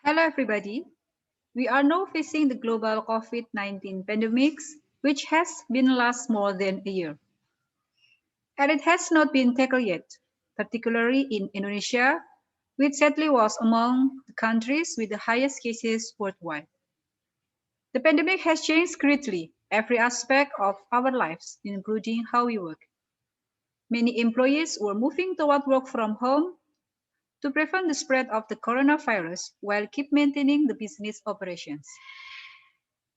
Hello, everybody. We are now facing the global COVID-19 pandemic, which has been last more than a year. And it has not been tackled yet, particularly in Indonesia, which sadly was among the countries with the highest cases worldwide. The pandemic has changed greatly every aspect of our lives, including how we work. Many employees were moving toward work from home to prevent the spread of the coronavirus while keep maintaining the business operations.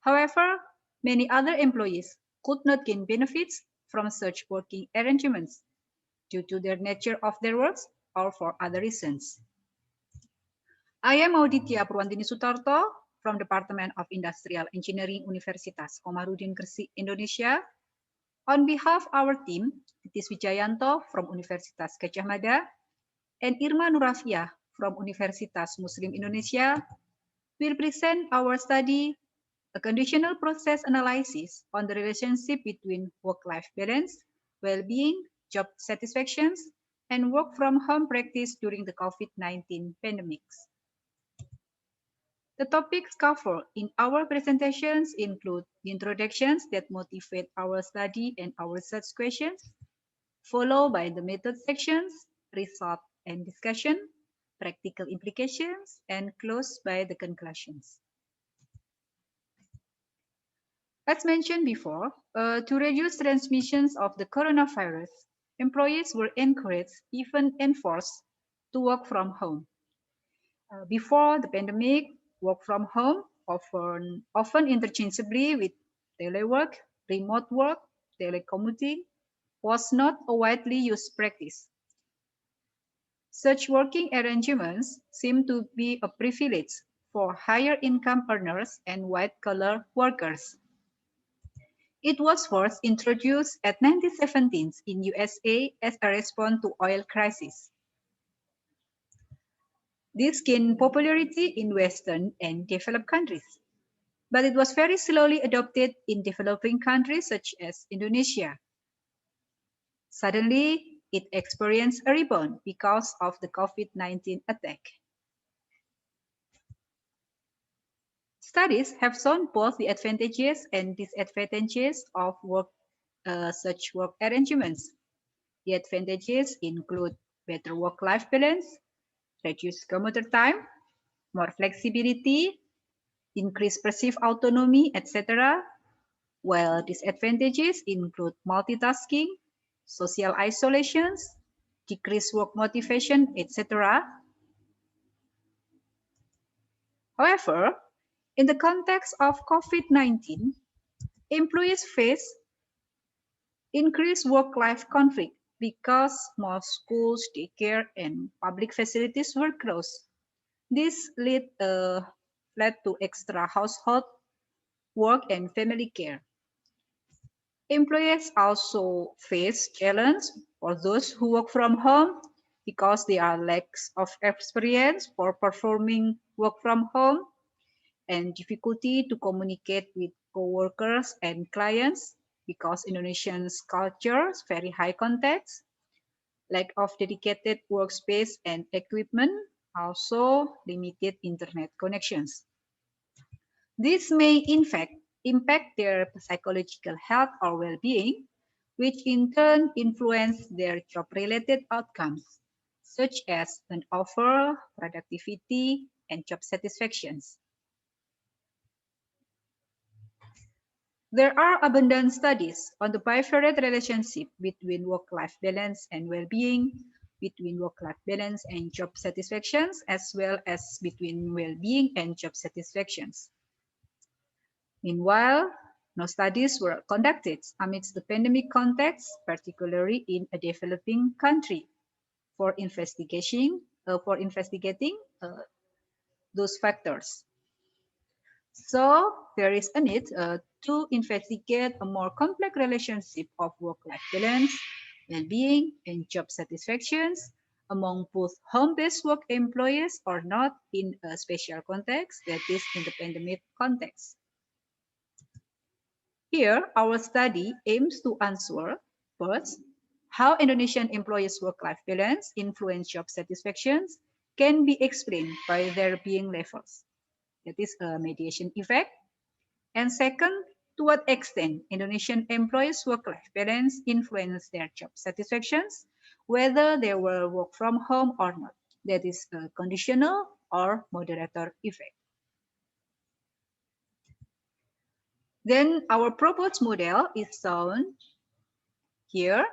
However, many other employees could not gain benefits from such working arrangements due to the nature of their works or for other reasons. I am Auditya Purwantini Sutarto from Department of Industrial Engineering Universitas Komarudin Gresik, Indonesia. On behalf of our team, Titis Wijayanto from Universitas Gadjah Mada and Irma Nurafia from Universitas Muslim Indonesia will present our study, a conditional process analysis on the relationship between work-life balance, well-being, job satisfactions, and work from home practice during the COVID-19 pandemic. The topics covered in our presentations include the introductions that motivate our study and our research questions, followed by the method sections, result and discussion, practical implications, and closed by the conclusions. As mentioned before, to reduce transmissions of the coronavirus, employees were encouraged, even enforced, to work from home. Before the pandemic, work from home, often interchangeably with telework, remote work, telecommuting, was not a widely used practice. Such working arrangements seem to be a privilege for higher income earners and white-collar workers. It was first introduced at 1917 in USA as a response to oil crisis. This gained popularity in Western and developed countries, but it was very slowly adopted in developing countries such as Indonesia. Suddenly, it experienced a rebound because of the COVID-19 attack. Studies have shown both the advantages and disadvantages of such work arrangements. The advantages include better work-life balance, reduced commuter time, more flexibility, increased perceived autonomy, etc. While disadvantages include multitasking, social isolations, decreased work motivation, etc. However, in the context of COVID-19, employees face increased work-life conflict because most schools, daycare, and public facilities were closed. This led to extra household work and family care. Employers also face challenge for those who work from home because they are lacks of experience for performing work from home and difficulty to communicate with co-workers and clients because Indonesian's culture is very high context, lack of dedicated workspace and equipment, also limited internet connections. This may in fact impact their psychological health or well-being, which in turn influence their job-related outcomes, such as an overall productivity and job satisfactions. There are abundant studies on the bivariate relationship between work-life balance and well-being, between work-life balance and job satisfactions, as well as between well-being and job satisfactions. Meanwhile, no studies were conducted amidst the pandemic context, particularly in a developing country, for investigating those factors. So there is a need to investigate a more complex relationship of work-life balance, well-being, and job satisfactions among both home-based work employees or not in a special context, that is in the pandemic context. Here, our study aims to answer, first, how Indonesian employees' work-life balance influence job satisfactions, can be explained by their being levels. That is a mediation effect. And second, to what extent Indonesian employees' work-life balance influence their job satisfactions, whether they will work from home or not. That is a conditional or moderator effect. Then our proposed model is shown here.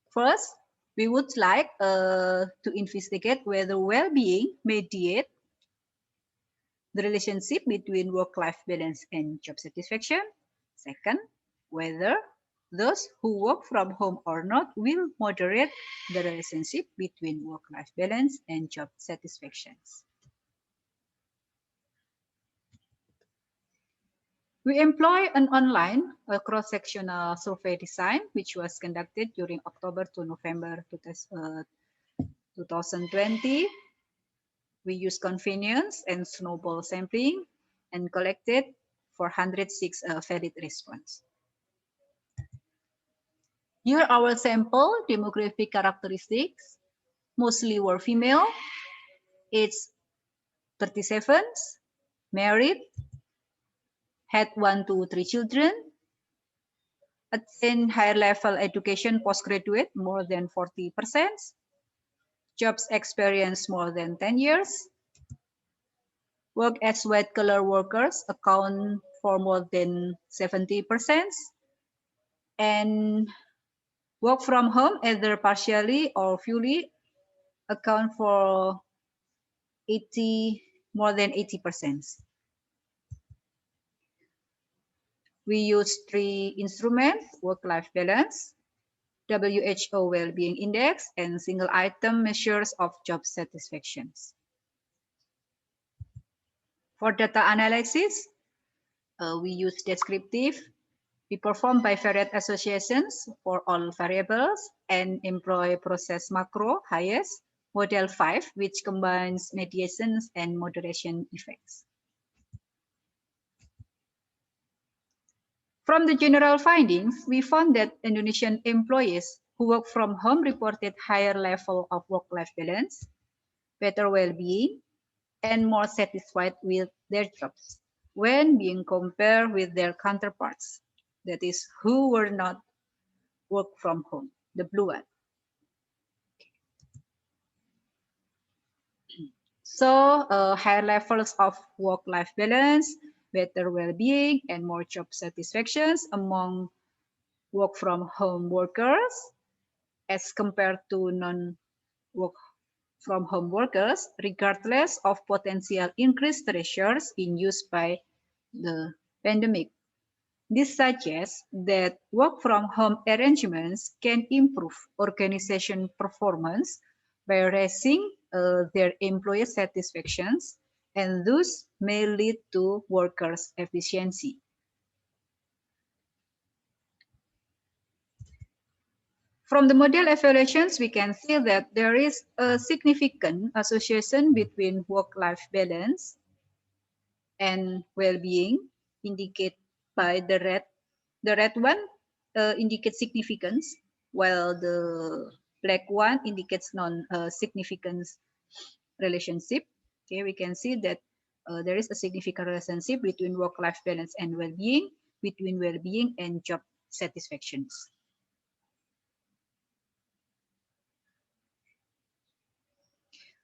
First, we would like to investigate whether well-being mediate the relationship between work-life balance and job satisfaction. Second, whether those who work from home or not will moderate the relationship between work-life balance and job satisfactions. We employ an online cross-sectional survey design, which was conducted during October to November 2020. We use convenience and snowball sampling and collected 406 valid responses. Here are our sample demographic characteristics. Mostly were female, age 37, married, had 1 to 3 children, attained higher level education postgraduate more than 40%, jobs experience more than 10 years, work as white collar workers account for more than 70%, and work from home either partially or fully account for more than 80%. We use 3 instruments: work-life balance, WHO well-being index, and single item measures of job satisfactions. For data analysis, we use descriptive. We perform bivariate associations for all variables and employ process macro ICESH model 5, which combines mediations and moderation effects. From the general findings, we found that Indonesian employees who work from home reported higher level of work-life balance, better well-being, and more satisfied with their jobs when being compared with their counterparts, that is, who were not work from home, the blue one. So higher levels of work-life balance, better well-being, and more job satisfactions among work from home workers as compared to non-work from home workers, regardless of potential increased pressures induced by the pandemic. This suggests that work from home arrangements can improve organization performance by raising their employee satisfactions, and thus may lead to workers' efficiency. From the model evaluations, we can see that there is a significant association between work-life balance and well-being, indicated by the red. The red one indicates significance, while the black one indicates non-significance relationship. Okay, we can see that there is a significant relationship between work-life balance and well-being, between well-being and job satisfactions.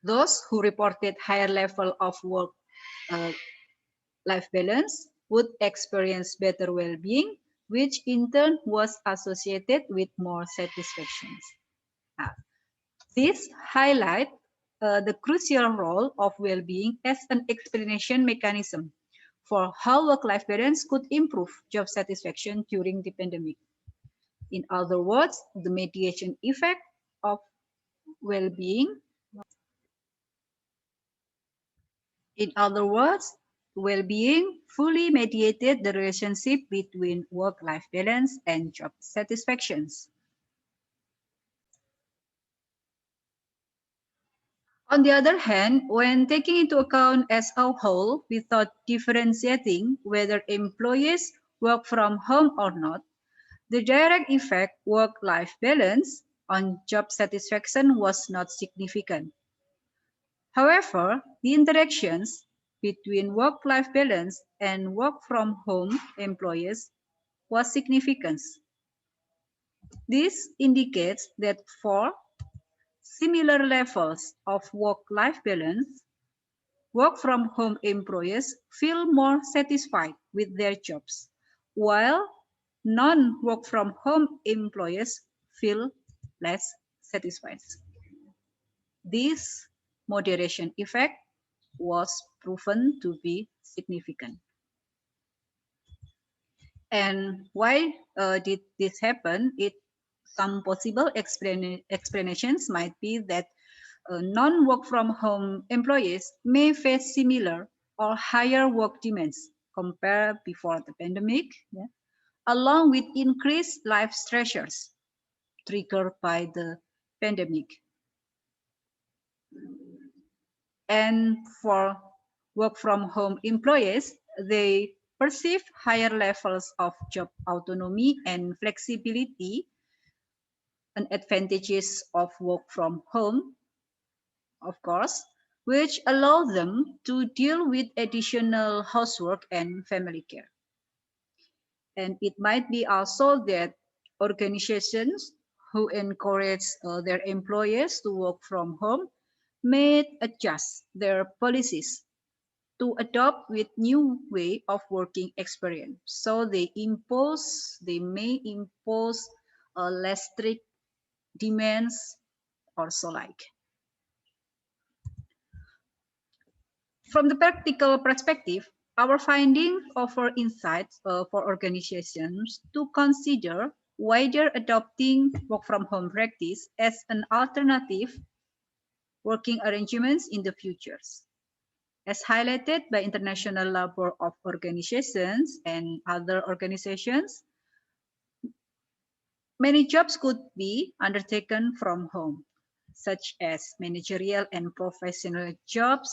Those who reported higher level of work-life balance would experience better well-being, which in turn was associated with more satisfactions. This highlights the crucial role of well-being as an explanation mechanism for how work-life balance could improve job satisfaction during the pandemic. In other words, the mediation effect of well-being. In other words, well-being fully mediated the relationship between work-life balance and job satisfactions. On the other hand, when taking into account as a whole without differentiating whether employees work from home or not, the direct effect work-life balance on job satisfaction was not significant. However, the interactions between work-life balance and work-from-home employees was significant. This indicates that for similar levels of work-life balance, work-from-home employees feel more satisfied with their jobs, while non-work-from-home employees feel less satisfied. This moderation effect was proven to be significant. And why did this happen? Some possible explanations might be that non-work from home employees may face similar or higher work demands compared before the pandemic, yeah, along with increased life stressors triggered by the pandemic. And for work from home employees, they perceive higher levels of job autonomy and flexibility, and advantages of work from home, of course, which allow them to deal with additional housework and family care. And it might be also that organizations who encourage their employees to work from home may adjust their policies to adopt with new way of working experience. So they may impose less strict demands or so like. From the practical perspective, our findings offer insights for organizations to consider whether adopting work from home practice as an alternative working arrangements in the futures. As highlighted by International Labor of Organizations and other organizations, many jobs could be undertaken from home, such as managerial and professional jobs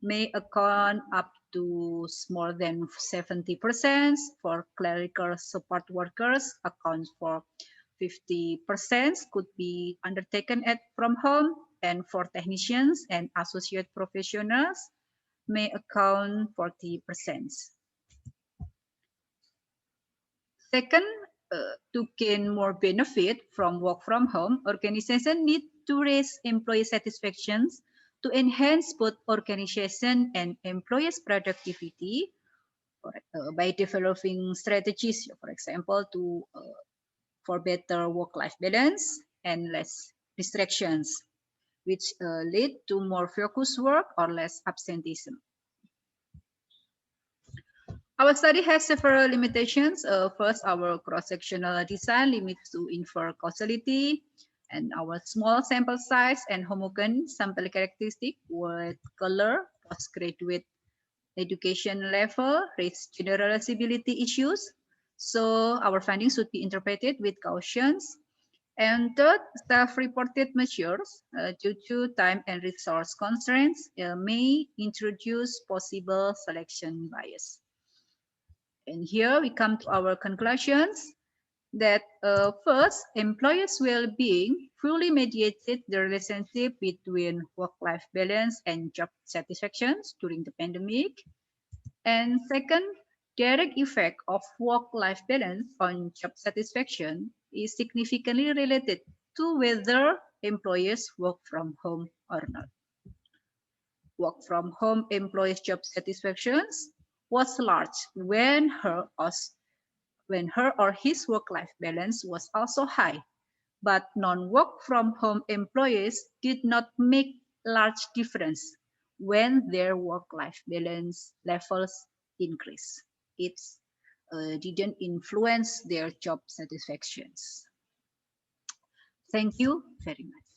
may account up to more than 70%. For clerical support workers, accounts for 50% could be undertaken from home, and for technicians and associate professionals may account 40%. Second, to gain more benefit from work from home, organizations need to raise employee satisfaction to enhance both organization and employees' productivity by developing strategies, for example, for better work-life balance and less distractions, which lead to more focused work or less absenteeism. Our study has several limitations. First, our cross-sectional design limits to infer causality, and our small sample size and homogeneous sample characteristic with color, postgraduate education level, raise generalizability issues. So our findings should be interpreted with cautions. And third, self-reported measures due to time and resource constraints may introduce possible selection bias. And here we come to our conclusions that first, employers' well-being fully mediated the relationship between work-life balance and job satisfaction during the pandemic. And second, direct effect of work-life balance on job satisfaction is significantly related to whether employees work from home or not. Work from home employees' job satisfaction was large when her or his work-life balance was also high, but non-work from home employees did not make large difference when their work-life balance levels increase. It didn't influence their job satisfactions. Thank you very much.